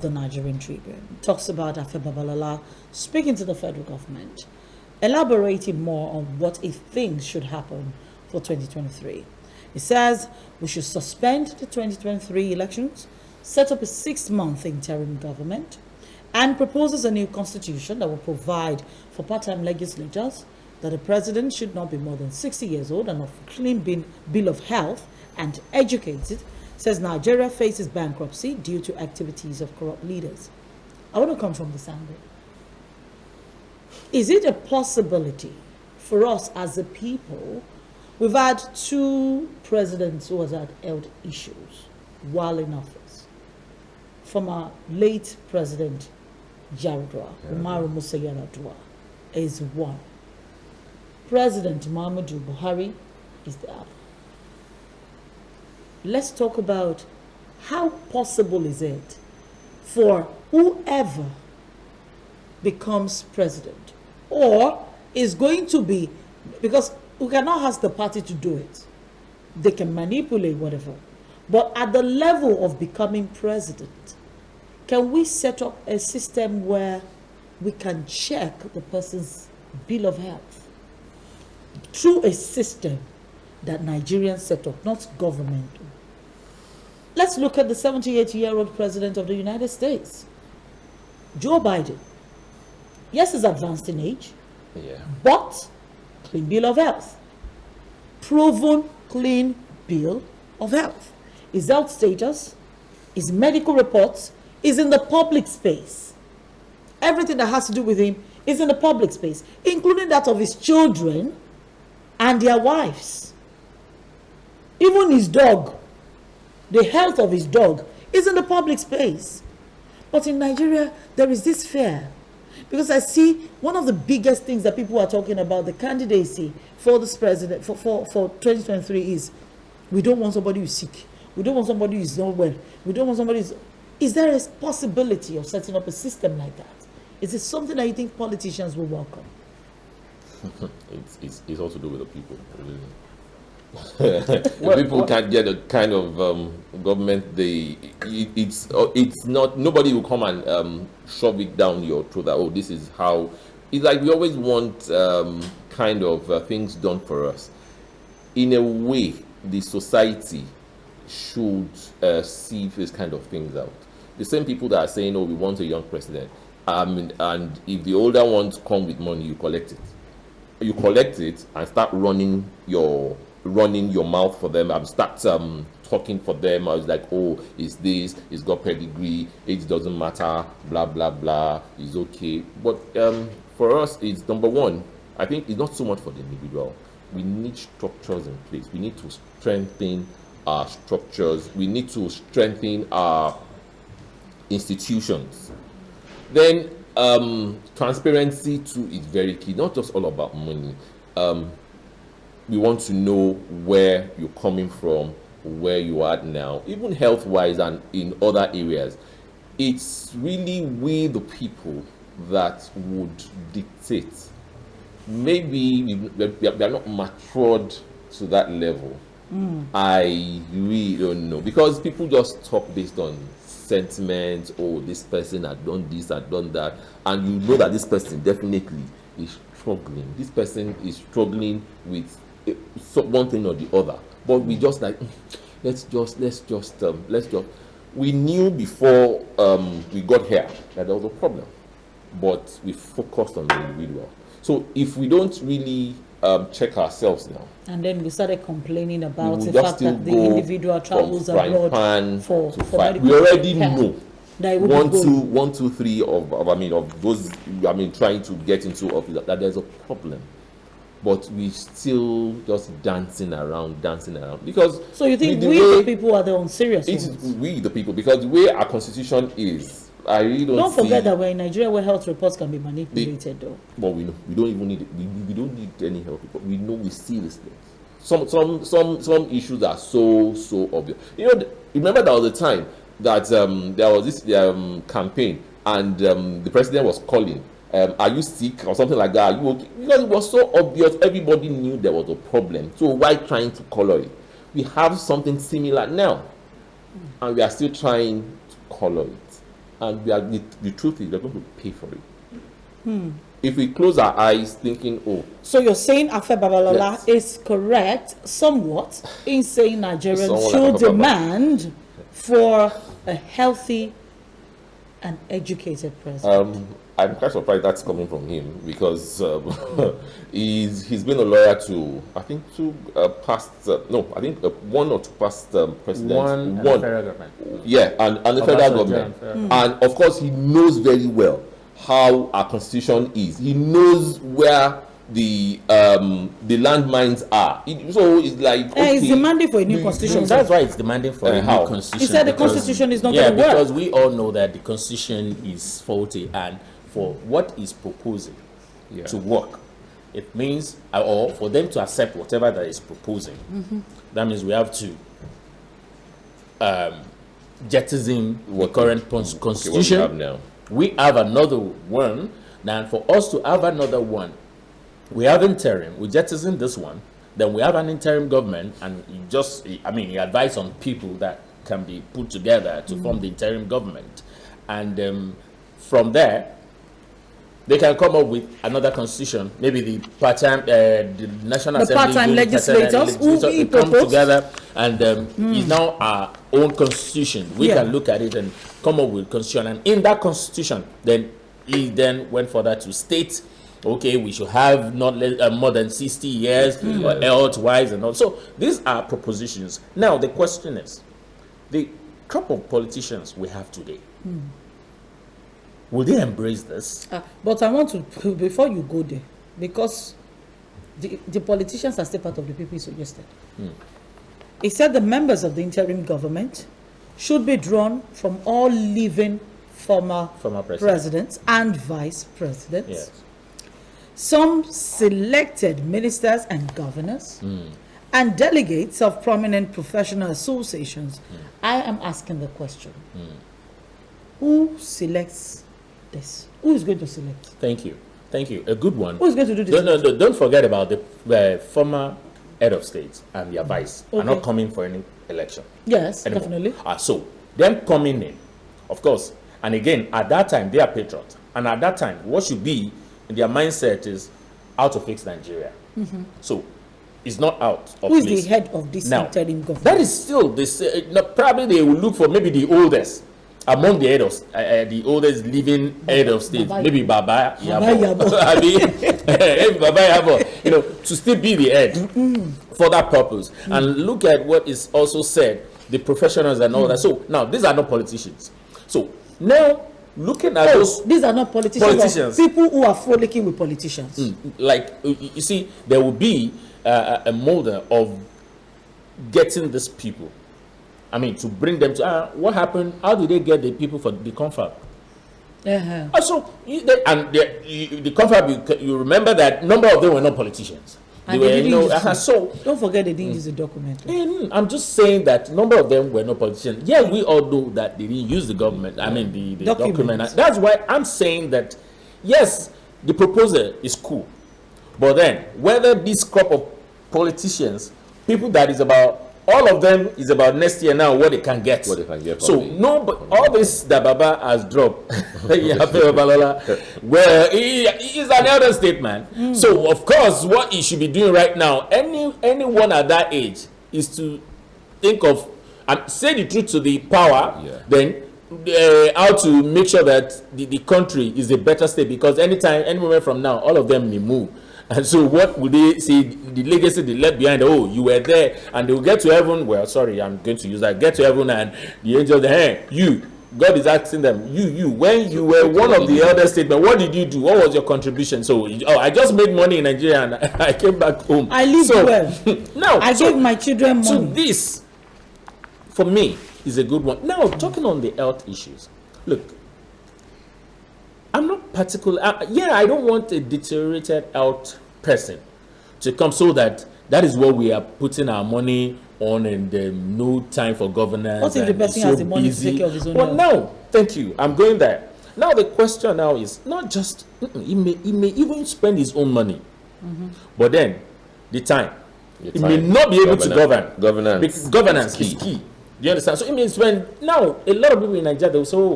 The Nigerian Tribune talks about Afe Babalola speaking to the federal government, elaborating more on what he thinks should happen for 2023. He says we should suspend the 2023 elections, set up a 6-month interim government, and proposes a new constitution that will provide for part-time legislators, that the president should not be more than 60 years old and of clean bill of health and educated. Says Nigeria faces bankruptcy due to activities of corrupt leaders. I want to come from this angle. Is it a possibility for us as a people? We've had 2 presidents who have held issues while in office. From our late president, Yaradua, Umaru Musa Yaradua, is one. President Muhammadu Buhari is the other. Let's talk about how possible is it for whoever becomes president or is going to be, because we cannot ask the party to do it. They can manipulate whatever. But at the level of becoming president, can we set up a system where we can check the person's bill of health through a system that Nigerians set up, not governmental? Let's look at the 78-year-old president of the United States, Joe Biden. Yes, he's advanced in age, but clean bill of health. Proven clean bill of health. His health status, his medical reports is in the public space. Everything that has to do with him is in the public space, including that of his children and their wives. Even his dog, the health of his dog is in the public space. But in Nigeria, there is this fear. Because I see one of the biggest things that people are talking about, the candidacy for this president, for 2023 is, we don't want somebody who's sick. We don't want somebody who's not well. We don't want somebody who's... Is there a possibility of setting up a system like that? Is it something that you think politicians will welcome? It's also to do with the people, really. People can't get a kind of government. It's not, nobody will come and shove it down your throat that, oh, this is how. It's like we always want kind of things done for us. In a way, the society should see this kind of things out. The same people that are saying, oh, we want a young president, and if the older ones come with money, you collect it. You collect it and start running your mouth for them and start talking for them. I was like, oh, it's this, it's got pedigree, age doesn't matter, blah blah blah, it's okay. But for us, it's number one, I think it's not so much for the individual. We need structures in place. We need to strengthen our structures. We need to strengthen our institutions. Then transparency too is very key. Not just all about money. We want to know where you're coming from, where you are now, even health-wise and in other areas. It's really we, the people, that would dictate. Maybe we are not matured to that level. I really don't know, because people just talk based on sentiment. Oh, this person had done this, had done that, and you know that this person definitely is struggling. This person is struggling with one thing or the other. But we just like, let's just. We knew before we got here that there was a problem, but we focused on the individual. So if we don't really check ourselves now, and then we started complaining about the fact that the individual travels abroad for we already know that one, two, three of those trying to get into office, that there's a problem. But we still just dancing around because. So you think the people are the unserious ones? It's we the people, because the way our constitution is, I really don't forget that we're in Nigeria where health reports can be manipulated, though. But we know we don't even need it. We don't need any health report. We know, we see these things. Some issues are so obvious. Remember there was a time that there was this campaign, and the president was calling. Are you sick or something like that? Are you okay? Because it was so obvious, everybody knew there was a problem. So why trying to color it? We have something similar now, and we are still trying to color it. and the truth is we're going to pay for it. If we close our eyes thinking, oh, So you're saying Afe Babalola Yes. is correct somewhat in saying Nigerians Someone should like Afe Babalola. demand for a healthy and educated president. I'm quite surprised that's coming from him because he's been a lawyer to I think two past one or two past presidents. One and the federal government. Yeah, and the federal government. And of course, he knows very well how our constitution is. He knows where the landmines are. So it's like He's demanding for a new constitution. That's why it's demanding for a how? new constitution. He said the because- constitution is not yeah, going to work. because we all know that the constitution is faulty, and for what is proposing Yeah. to work, it means, or for them to accept whatever that is proposing, that means we have to jettison the current constitution. What we have now. We have another one. Now, for us to have another one, we have interim. We jettison this one. Then we have an interim government, and he advised on people that can be put together to form the interim government, and from there, they can come up with another constitution. Maybe the part-time, the National The Assembly, part-time legislators who will he come proposed. together, and it's now our own constitution. We Yeah. can look at it and come up with constitution, and in that constitution, then he then went further to state, okay, we should have not more than 60 years health-wise and all. So these are propositions. Now the question is, the crop of politicians we have today, will they embrace this? But I want to, before you go there, because the politicians are still part of the people he suggested. He said the members of the interim government should be drawn from all living former presidents and vice presidents. Yes. Some selected ministers and governors, and delegates of prominent professional associations. I am asking the question, who selects this? Who is going to select? Thank you. A good one. Who is going to do this? No, don't forget about the former head of state and their vice are not coming for any election. Yes, anymore. definitely. So them coming in, of course, and again, at that time, they are patriots. And at that time, what should be in their mindset is how to fix Nigeria. So it's not out of Who is place. the head of this Now, interim government? that is still this. Probably they will look for maybe the oldest among the head of the oldest living head of state. Maybe Baba Yabo. I mean, Baba Yabo. To still be the head for that purpose. And look at what is also said, the professionals and all that. So now these are not politicians. So now looking at those. These are not politicians. People who are frolicking with politicians. Like you see, there will be a model of getting these people. I mean, to bring them to what happened? How did they get the people for the confab? So the confab, you remember that number of them were not politicians. And they didn't use so don't forget they didn't use the document. I'm just saying that number of them were not politicians. Yeah, we all know that they didn't use the government. I mean the document. That's why I'm saying that yes, the proposal is cool, but then whether this crop of politicians, people that is about. All of them is about next year now, what they can get. What they can get. So no, but all this that Baba has dropped, Afe Babalola, where he is an elder statesman. So of course, what he should be doing right now, anyone at that age, is to think of and say the truth to the power. Yeah. Then how to make sure that the country is a better state, because anytime, anywhere from now, all of them may move. And so what would they say, the legacy they left behind? Oh, you were there, and they will get to heaven. Well, sorry, I'm going to use that. Get to heaven, and the angels, hey, you, God is asking them, you, when you were one of the elder statesmen, what did you do? What was your contribution? So, I just made money in Nigeria, and I came back home. I lived well. Now, I gave my children money. So this, for me, is a good one. Now, talking on the health issues, look, I'm not particular. I don't want a deteriorated health person to come, so that is what we are putting our money on, and no time for governance. What if the person has the money to take care of his own health? No, thank you. I'm going there. Now the question now is not just he may even spend his own money, but then the time. He may not be able to govern. Governance Governance is key. Do you understand? So it means when now a lot of people in Nigeria, they will say, oh,